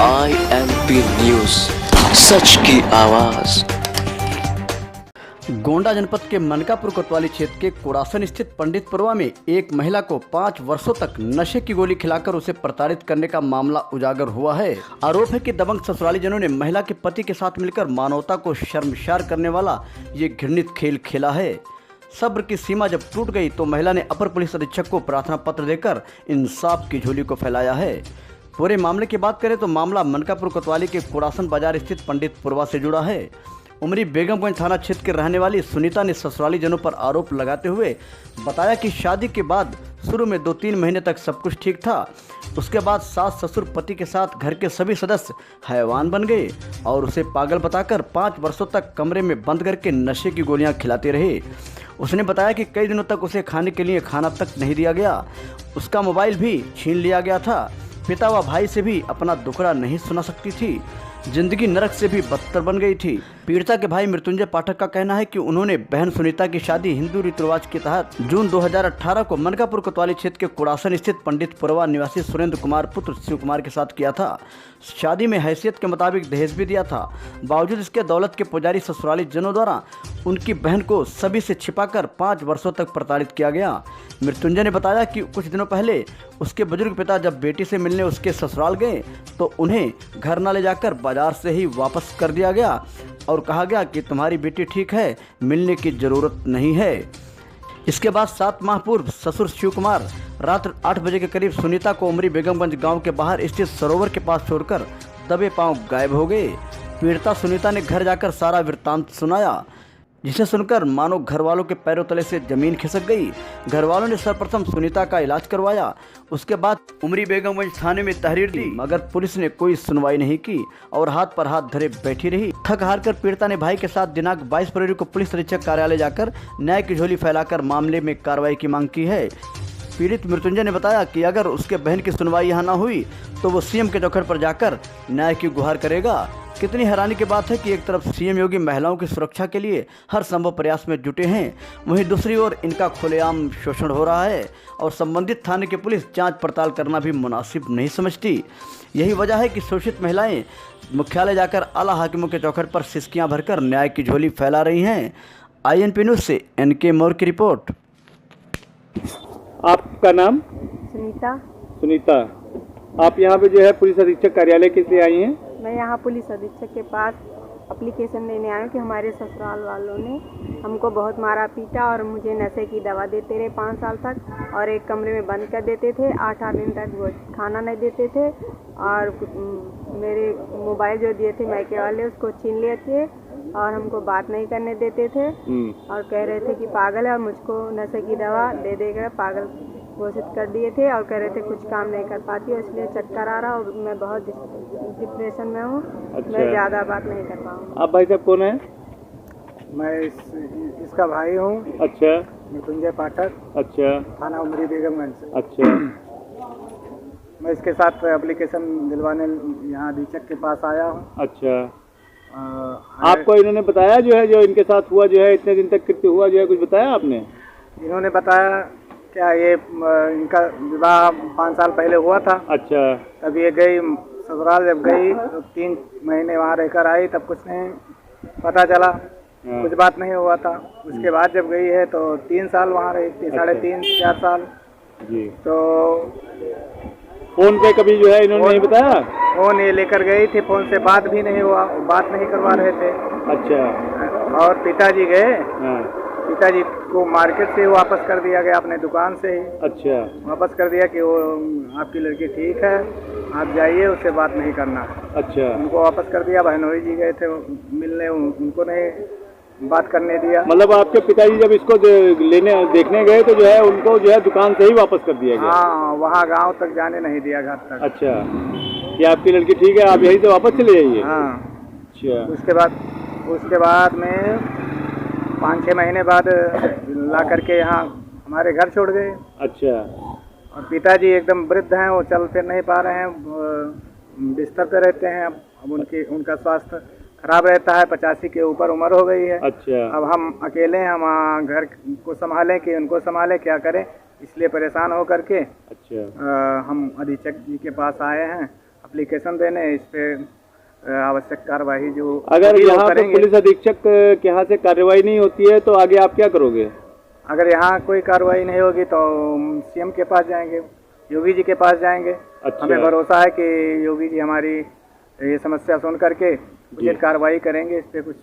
IMP news, सच की आवाज़। गोंडा जनपद के मनकापुर कोतवाली क्षेत्र के कुड़ासन स्थित पंडितपुरवा में एक महिला को 5 वर्षों तक नशे की गोली खिलाकर उसे प्रताड़ित करने का मामला उजागर हुआ है। आरोप है कि दबंग ससुरालीजनों ने महिला के पति के साथ मिलकर मानवता को शर्मसार करने वाला ये घृणित खेल खेला है। सब्र की सीमा जब टूट गई तो महिला ने अपर पुलिस अधीक्षक को प्रार्थना पत्र देकर इंसाफ की झोली को फैलाया है। पूरे मामले की बात करें तो मामला मनकापुर कोतवाली के कुड़ासन बाजार स्थित पंडितपुरवा से जुड़ा है। उमरी बेगमगंज थाना क्षेत्र के रहने वाली सुनीता ने ससुरालीजनों पर आरोप लगाते हुए बताया कि शादी के बाद शुरू में 2-3 महीने तक सब कुछ ठीक था। उसके बाद सास ससुर पति के साथ घर के सभी सदस्य हैवान बन गए और उसे पागल बताकर 5 वर्षों तक कमरे में बंद करके नशे की गोलियां खिलाते रहे। उसने बताया कि कई दिनों तक उसे खाने के लिए खाना तक नहीं दिया गया। उसका मोबाइल भी छीन लिया गया था। पिता व भाई से भी अपना दुखड़ा नहीं सुना सकती थी। जिंदगी नरक से भी बदतर बन गई थी। पीड़िता के भाई मृत्युंजय पाठक का कहना है कि उन्होंने बहन सुनीता की शादी हिंदू रीति रिवाज के तहत जून 2018 को मनकापुर कोतवाली क्षेत्र के कुड़ासन स्थित पंडितपुरवा निवासी सुरेंद्र कुमार पुत्र शिव कुमार के साथ किया था। शादी में हैसियत के मुताबिक दहेज भी दिया था। बावजूद इसके दौलत के पुजारी ससुराली जनों द्वारा उनकी बहन को सभी से छिपाकर 5 वर्षों तक प्रताड़ित किया गया। मृत्युंजय ने बताया कि कुछ दिनों पहले उसके बुजुर्ग पिता जब बेटी से मिलने उसके ससुराल गए तो उन्हें घर न ले जाकर बाजार से ही वापस कर दिया गया और कहा गया कि तुम्हारी बेटी ठीक है, मिलने की ज़रूरत नहीं है। इसके बाद 7 माह पूर्व ससुर शिव कुमार रात 8 बजे के करीब सुनीता को उमरी बेगमगंज गांव के बाहर स्थित सरोवर के पास छोड़कर दबे पांव गायब हो गए। पीड़िता सुनीता ने घर जाकर सारा वृत्तांत सुनाया, जिसे सुनकर मानो घर वालों के पैरों तले से जमीन खिसक गई। घर वालों ने सर्वप्रथम सुनीता का इलाज करवाया। उसके बाद उमरी बेगमगंज थाने में तहरीर दी, मगर पुलिस ने कोई सुनवाई नहीं की और हाथ पर हाथ धरे बैठी रही। थक हार कर पीड़िता ने भाई के साथ दिनांक 22 फरवरी को पुलिस अधीक्षक कार्यालय जाकर न्याय की झोली फैलाकर मामले में कार्रवाई की मांग की है। पीड़ित मृत्युंजय ने बताया कि अगर उसके बहन की सुनवाई यहाँ न हुई तो वो सीएम के चौखट पर जाकर न्याय की गुहार करेगा। कितनी हैरानी की बात है कि एक तरफ सीएम योगी महिलाओं की सुरक्षा के लिए हर संभव प्रयास में जुटे हैं, वहीं दूसरी ओर इनका खुलेआम शोषण हो रहा है और संबंधित थाने की पुलिस जांच पड़ताल करना भी मुनासिब नहीं समझती। यही वजह है कि शोषित महिलाएं मुख्यालय जाकर आला हाकिमों के चौखट पर सिसकियां भरकर न्याय की झोली फैला रही हैं। INP न्यूज़ से NK मौर्य की रिपोर्ट। आपका नाम? सुनीता। आप यहाँ पे जो है पुलिस अधीक्षक कार्यालय किस लिए आई हैं? मैं यहाँ पुलिस अधीक्षक के पास एप्लीकेशन देने आया हूँ कि हमारे ससुराल वालों ने हमको बहुत मारा पीटा और मुझे नशे की दवा देते रहे 5 साल तक और एक कमरे में बंद कर देते थे। 8-8 दिन तक वो खाना नहीं देते थे और मेरे मोबाइल जो दिए थे मायके वाले उसको छीन लिए थे और हमको बात नहीं करने देते थे और कह रहे थे कि पागल है और मुझको नशे की दवा दे देकर पागल घोषित कर दिए थे और कह रहे थे कुछ काम नहीं कर पाती है, इसलिए चक्कर आ रहा और मैं बहुत डिप्रेशन में हूँ। अच्छा। मैं ज़्यादा बात नहीं कर पाऊँगा। आप भाई साहब कौन है? मैं इसका भाई हूँ। अच्छा। मृत्युंजय पाठक। अच्छा। थाना उमरी बेगमगंज। अच्छा। मैं इसके साथ एप्लीकेशन दिलवाने यहाँ अधीक्षक के पास आया हूँ। अच्छा। आपको इन्होंने बताया जो है जो इनके साथ हुआ जो है इतने दिन तक कृत्य हुआ जो है कुछ बताया आपने? इन्होंने बताया क्या ये इनका विवाह 5 साल पहले हुआ था। अच्छा। तब ये गई ससुराल, जब गई तो 3 महीने वहाँ रहकर आई, तब कुछ नहीं पता चला, कुछ बात नहीं हुआ था। उसके बाद जब गई है तो 3 साल वहाँ रही थी। अच्छा। 3.5-4 साल जी। तो फोन पे कभी जो है इन्होंने नहीं बताया? फोन ये लेकर गई थी, फोन से बात भी नहीं हुआ, बात नहीं करवा रहे थे। अच्छा। और पिताजी गए, पिताजी को मार्केट से वापस कर दिया गया, अपने दुकान से ही। अच्छा। वापस कर दिया कि वो आपकी लड़की ठीक है, आप जाइए, उससे बात नहीं करना। अच्छा। उनको वापस कर दिया। बहनोई जी गए थे मिलने, उनको नहीं बात करने दिया। मतलब आपके पिताजी जब इसको लेने देखने गए तो जो है उनको जो है दुकान से ही वापस कर दिया गया? हाँ, वहाँ गाँव तक जाने नहीं दिया, घर तक। अच्छा। कि आपकी लड़की ठीक है, आप यहीं से वापस चले जाइए? हाँ। अच्छा। उसके बाद में 5-6 महीने बाद ला करके यहाँ हमारे घर छोड़ गए। अच्छा। और पिताजी एकदम वृद्ध हैं, वो चल फिर नहीं पा रहे हैं, बिस्तर पे रहते हैं। अब उनका स्वास्थ्य खराब रहता है, 85 के ऊपर उम्र हो गई है। अच्छा। अब हम अकेले हैं, हम घर को संभालें कि उनको संभालें, क्या करें, इसलिए परेशान हो करके अच्छा हम अधीक्षक जी के पास आए हैं। एप्लीकेशन देने, इस पे आवश्यक कार्रवाई जो अगर होगी वो यहाँ पे करेंगे। पुलिस अधीक्षक के यहाँ से कार्रवाई नहीं होती है तो आगे आप क्या करोगे? अगर यहाँ कोई कार्रवाई नहीं होगी तो सीएम के पास जाएंगे, योगी जी के पास जाएंगे। अच्छा। हमें भरोसा है कि योगी जी हमारी ये समस्या सुन करके उचित कार्रवाई करेंगे, इस पे कुछ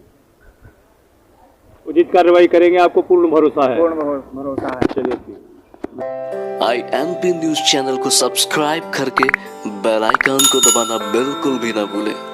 उचित कार्रवाई करेंगे, आपको पूर्ण भरोसा है? पूर्ण भरोसा है। चलिए ठीक। IMP न्यूज चैनल को सब्सक्राइब करके बेल आइकन को दबाना बिल्कुल भी ना भूलें।